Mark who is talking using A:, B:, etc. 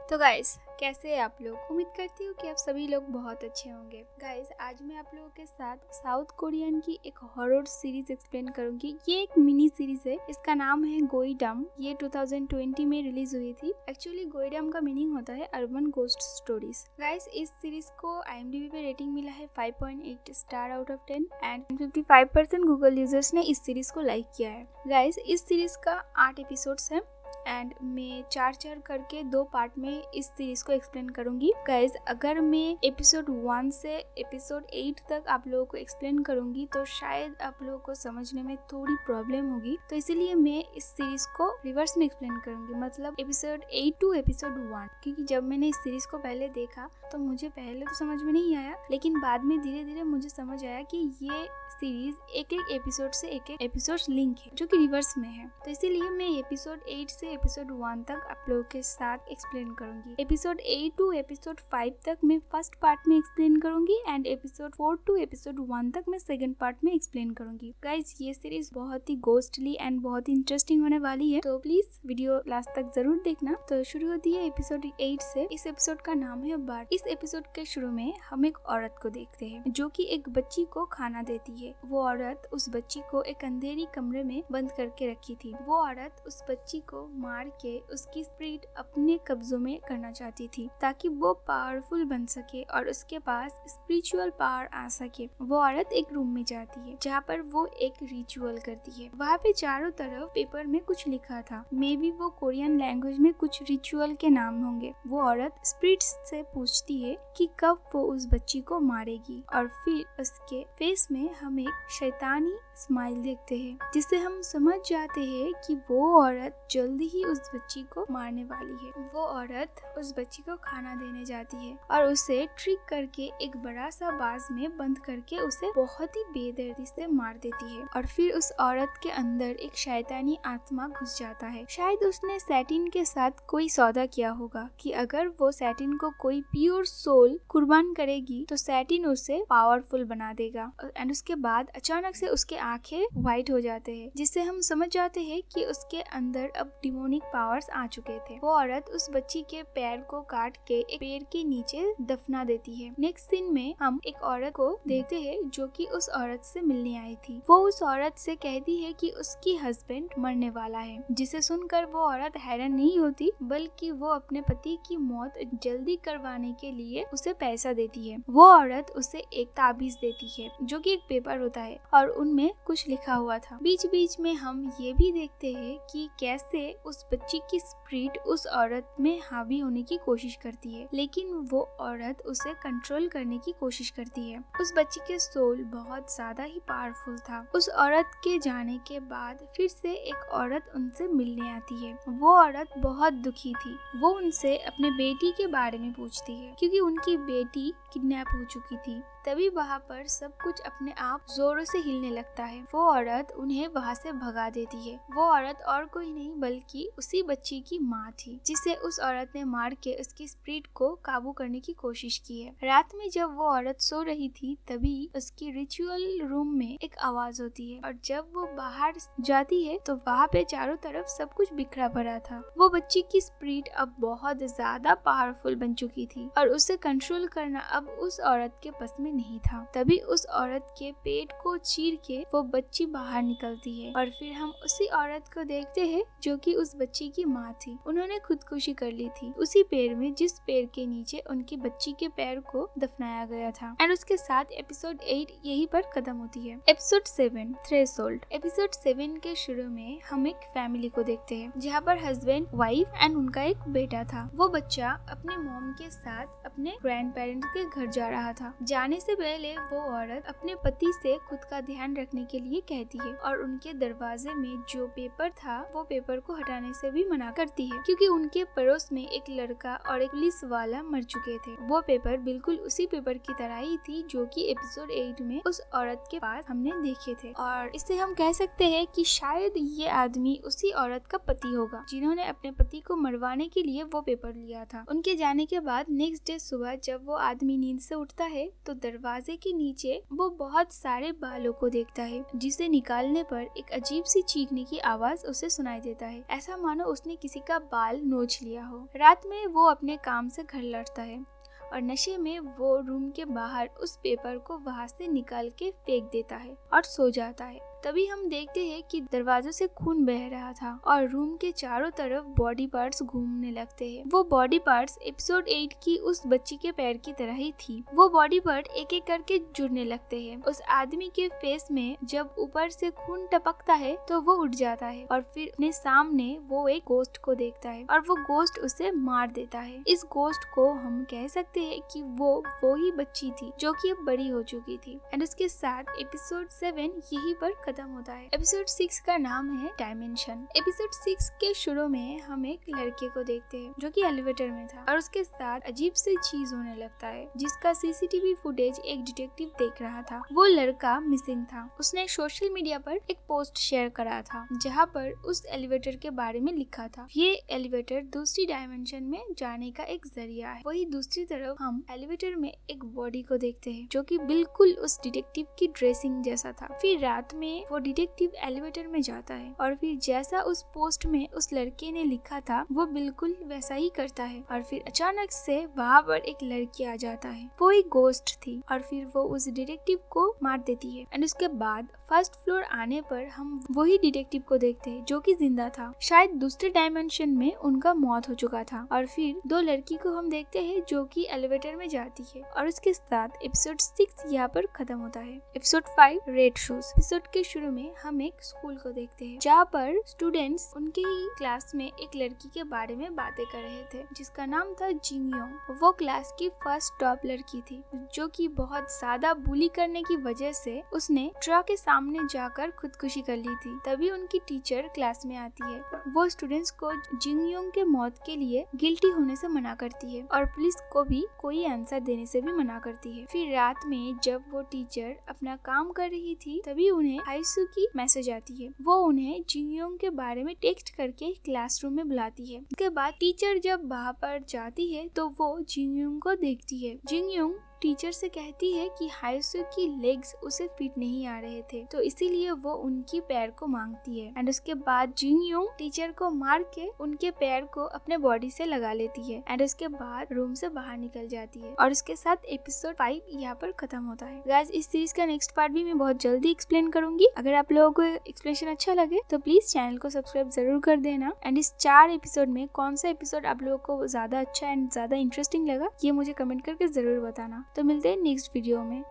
A: तो गाइस कैसे हैं आप लोग। उम्मीद करती हूँ कि आप सभी लोग बहुत अच्छे होंगे। गाइस आज मैं आप लोगों के साथ साउथ कोरियन की एक हॉरर सीरीज एक्सप्लेन करूंगी। ये एक मिनी सीरीज है, इसका नाम है गोइडम। ये 2020 में रिलीज हुई थी। एक्चुअली गोइडम का मीनिंग होता है अर्बन गोस्ट स्टोरीज। गाइस इस सीरीज को IMDb पे रेटिंग मिला है 5.8 star out of 10 and 55% Google users ने इस सीरीज को लाइक किया है। गाइस इस सीरीज का 8 एपिसोड्स है एंड मैं 4 करके 2 पार्ट में इस सीरीज को एक्सप्लेन करूंगी। गाइज अगर मैं एपिसोड 1 से एपिसोड 8 तक आप लोगों को एक्सप्लेन करूंगी तो शायद आप लोगों को समझने में थोड़ी प्रॉब्लम होगी, तो इसीलिए मैं इस सीरीज को रिवर्स में एक्सप्लेन करूंगी, मतलब एपिसोड 8 टू एपिसोड 1। क्योंकि जब मैंने इस सीरीज को पहले देखा तो मुझे पहले तो समझ में नहीं आया, लेकिन बाद में धीरे धीरे मुझे समझ आया कि ये सीरीज एक एक एपिसोड से एक एक एपिसोड लिंक है जो कि रिवर्स में है। तो इसीलिए मैं एपिसोड 8 से एपिसोड 1 तक आप लोगों के साथ एक्सप्लेन करूंगी। एपिसोड 8 टू एपिसोड 5 तक मैं फर्स्ट पार्ट में एक्सप्लेन करूंगी एंड एपिसोड 4 टू एपिसोड 1 तक मैं सेकंड पार्ट में एक्सप्लेन करूंगी। गाइज ये सीरीज बहुत ही घोस्टली एंड बहुत ही इंटरेस्टिंग होने वाली है, तो प्लीज वीडियो लास्ट तक जरूर देखना। तो शुरू होती है एपिसोड 8 से। इस एपिसोड का नाम है बर्ड। इस एपिसोड के शुरू में हम एक औरत को देखते हैं जो कि एक बच्ची को खाना देती है। वो औरत उस बच्ची को एक अंधेरी कमरे में बंद करके रखी थी। वो औरत उस बच्ची को मार के उसकी स्पिरिट अपने कब्जों में करना चाहती थी ताकि वो पावरफुल बन सके और उसके पास स्पिरिचुअल पावर आ सके। वो औरत एक रूम में जाती है जहाँ पर वो एक रिचुअल करती है। वहाँ पे चारों तरफ पेपर में कुछ लिखा था, मे बी वो कोरियन लैंग्वेज में कुछ रिचुअल के नाम होंगे। वो औरत स्पिरिट्स से पूछती है कि कब वो उस बच्ची को मारेगी और फिर उसके फेस में हम एक शैतानी स्माइल देखते हैं, जिससे हम समझ जाते हैं कि वो औरत जल्दी ही उस बच्ची को मारने वाली है। वो औरत उस बच्ची को खाना देने जाती है और उसे ट्रिक करके एक बड़ा सा बाज में बंद करके उसे बहुत ही बेदर्दी से मार देती है। और फिर उस औरत के अंदर एक शैतानी आत्मा घुस जाता है। शायद उसने सैटिन के साथ कोई सौदा किया होगा कि अगर वो सैटिन को कोई प्योर सोल कुर्बान करेगी तो सैटिन उसे पावरफुल बना देगा। एंड उसके बाद अचानक से उसके आंखें व्हाइट हो जाते हैं, जिससे हम समझ जाते हैं कि उसके अंदर अब डिमोनिक पावर्स आ चुके थे। वो औरत उस बच्ची के पैर को काट के एक पेड़ के नीचे दफना देती है। नेक्स्ट सीन में हम एक औरत को देखते हैं जो कि उस औरत से मिलने आई थी। वो उस औरत से कहती है कि उसकी हस्बैंड मरने वाला है, जिसे सुनकर वो औरत हैरान नहीं होती बल्कि वो अपने पति की मौत जल्दी करवाने के लिए उसे पैसा देती है। वो औरत उसे एक ताबीज देती है जो कि एक पेपर होता है और उनमें कुछ लिखा हुआ था। बीच बीच में हम ये भी देखते हैं कि कैसे उस बच्ची की स्पिरिट उस औरत में हावी होने की कोशिश करती है, लेकिन वो औरत उसे कंट्रोल करने की कोशिश करती है। उस बच्ची के सोल बहुत ज्यादा ही पावरफुल था। उस औरत के जाने के बाद फिर से एक औरत उनसे मिलने आती है। वो औरत बहुत दुखी थी। वो उनसे अपने बेटी के बारे में पूछती है क्योंकि उनकी बेटी किडनैप हो चुकी थी। तभी वहाँ पर सब कुछ अपने आप जोरों से हिलने लगता है। वो औरत उन्हें वहाँ से भगा देती है। वो औरत और कोई नहीं बल्कि उसी बच्ची की माँ थी, जिसे उस औरत ने मार के उसकी स्पिरिट को काबू करने की कोशिश की है। रात में जब वो औरत सो रही थी तभी उसकी रिचुअल रूम में एक आवाज होती है और जब वो बाहर जाती है तो वहाँ पे चारों तरफ सब कुछ बिखरा पड़ा था। वो बच्ची की स्पिरिट अब बहुत ज्यादा पावरफुल बन चुकी थी और उसे कंट्रोल करना अब उस औरत के बस में नहीं था। तभी उस औरत के पेट को चीर के वो बच्ची बाहर निकलती है और फिर हम उसी औरत को देखते हैं जो कि उस बच्ची की माँ थी। उन्होंने खुदकुशी कर ली थी उसी पेड़ में जिस पेड़ के नीचे उनकी बच्ची के पैर को दफनाया गया था। एंड उसके साथ एपिसोड 8 यहीं पर खत्म होती है। Episode 7 threshold. एपिसोड 7 के शुरू में हम एक फैमिली को देखते हैं जहाँ पर हस्बैंड, वाइफ एंड उनका एक बेटा था। वो बच्चा अपने मॉम के साथ अपने ग्रैंड पेरेंट्स के घर जा रहा था। जाने से पहले वो औरत अपने पति से खुद का ध्यान रखने के लिए कहती है और उनके दरवाजे में जो पेपर था वो पेपर को हटाने से भी मना करती है क्योंकि उनके पड़ोस में एक लड़का और एक पुलिस वाला मर चुके थे। वो पेपर बिल्कुल उसी पेपर की तरह ही थी जो कि एपिसोड 8 में उस औरत के पास हमने देखे थे और इससे हम कह सकते हैं कि शायद ये आदमी उसी औरत का पति होगा जिन्होंने अपने पति को मरवाने के लिए वो पेपर लिया था। उनके जाने के बाद नेक्स्ट डे सुबह जब वो आदमी नींद से उठता है तो दरवाजे के नीचे वो बहुत सारे बालों को देखता है, जिसे निकालने पर एक अजीब सी चीखने की आवाज उसे सुनाई देता है, ऐसा मानो उसने किसी का बाल नोच लिया हो। रात में वो अपने काम से घर लौटता है और नशे में वो रूम के बाहर उस पेपर को वहाँ से निकाल के फेंक देता है और सो जाता है। तभी हम देखते हैं कि दरवाजों से खून बह रहा था और रूम के चारों तरफ बॉडी पार्ट्स घूमने लगते हैं। वो बॉडी पार्ट्स एपिसोड 8 की उस बच्ची के पैर की तरह ही थी। वो बॉडी पार्ट एक एक करके जुड़ने लगते हैं। उस आदमी के फेस में जब ऊपर से खून टपकता है तो वो उठ जाता है और फिर अपने सामने वो एक गोस्ट को देखता है और वो गोस्ट उसे मार देता है। इस गोस्ट को हम कह सकते हैं कि वो ही बच्ची थी जो कि अब बड़ी हो चुकी थी। एंड उसके साथ एपिसोड 7 यहीं पर खत्म होता है। एपिसोड 6 का नाम है डायमेंशन। एपिसोड 6 के शुरू में हम एक लड़के को देखते हैं जो कि एलिवेटर में था और उसके साथ अजीब सी चीज होने लगता है, जिसका सीसीटीवी फुटेज एक डिटेक्टिव देख रहा था। वो लड़का मिसिंग था। उसने सोशल मीडिया पर एक पोस्ट शेयर करा था जहाँ पर उस एलिवेटर के बारे में लिखा था। ये एलिवेटर दूसरी डायमेंशन में जाने का एक जरिया है। वही दूसरी तरफ हम एलिवेटर में एक बॉडी को देखते हैं जो कि बिल्कुल उस डिटेक्टिव की ड्रेसिंग जैसा था। फिर रात में वो डिटेक्टिव एलिवेटर में जाता है और फिर जैसा उस पोस्ट में उस लड़के ने लिखा था वो बिल्कुल वैसा ही करता है और फिर अचानक से वहाँ पर एक लड़की आ जाता है। वो एक गोस्ट थी और फिर वो उस डिटेक्टिव को मार देती है। एंड उसके बाद फर्स्ट फ्लोर आने पर हम वही डिटेक्टिव को देखते हैं जो कि जिंदा था। शायद दूसरे डायमेंशन में उनका मौत हो चुका था। और फिर दो लड़की को हम देखते हैं जो कि एलिवेटर में जाती है और उसके साथ एपिसोड 6 यहाँ पर खत्म होता है। Episode 5 red shoes. एपिसोड के शुरू में हम एक स्कूल को देखते हैं जहाँ पर स्टूडेंट्स उनके ही क्लास में एक लड़की के बारे में बातें कर रहे थे जिसका नाम था जिंगयोंग। वो क्लास की फर्स्ट टॉप लड़की थी जो कि बहुत ज्यादा बुली करने की वजह से उसने ट्रक के सामने जाकर खुदकुशी कर ली थी। तभी उनकी टीचर क्लास में आती है। वो स्टूडेंट्स को जिंगयोंग के मौत के लिए गिल्टी होने से मना करती है और पुलिस को भी कोई आंसर देने से भी मना करती है। फिर रात में जब वो टीचर अपना काम कर रही थी तभी उन्हें हाईसू की मैसेज आती है। वो उन्हें जिंगयोंग के बारे में टेक्स्ट करके क्लासरूम में बुलाती है। उसके बाद टीचर जब वहाँ पर जाती है तो वो जिंगयोंग को देखती है। जिंगयोंग टीचर से कहती है कि हाईसू की लेग्स उसे फिट नहीं आ रहे थे तो इसीलिए वो उनकी पैर को मांगती है। एंड उसके बाद जिंगयोंग टीचर को मार के उनके पैर को अपने बॉडी से लगा लेती है एंड उसके बाद रूम से बाहर निकल जाती है। और उसके साथ एपिसोड 5 यहाँ पर खत्म होता है। गाइस, इस सीरीज का नेक्स्ट पार्ट भी मैं बहुत जल्दी एक्सप्लेन करूंगी। अगर आप लोगों को एक्सप्लेनेशन अच्छा लगे तो प्लीज चैनल को सब्सक्राइब जरूर कर देना। एंड इस 4 एपिसोड में कौन सा एपिसोड आप लोगों को ज्यादा अच्छा एंड ज्यादा इंटरेस्टिंग लगा ये मुझे कमेंट करके जरूर बताना। तो मिलते हैं नेक्स्ट वीडियो में।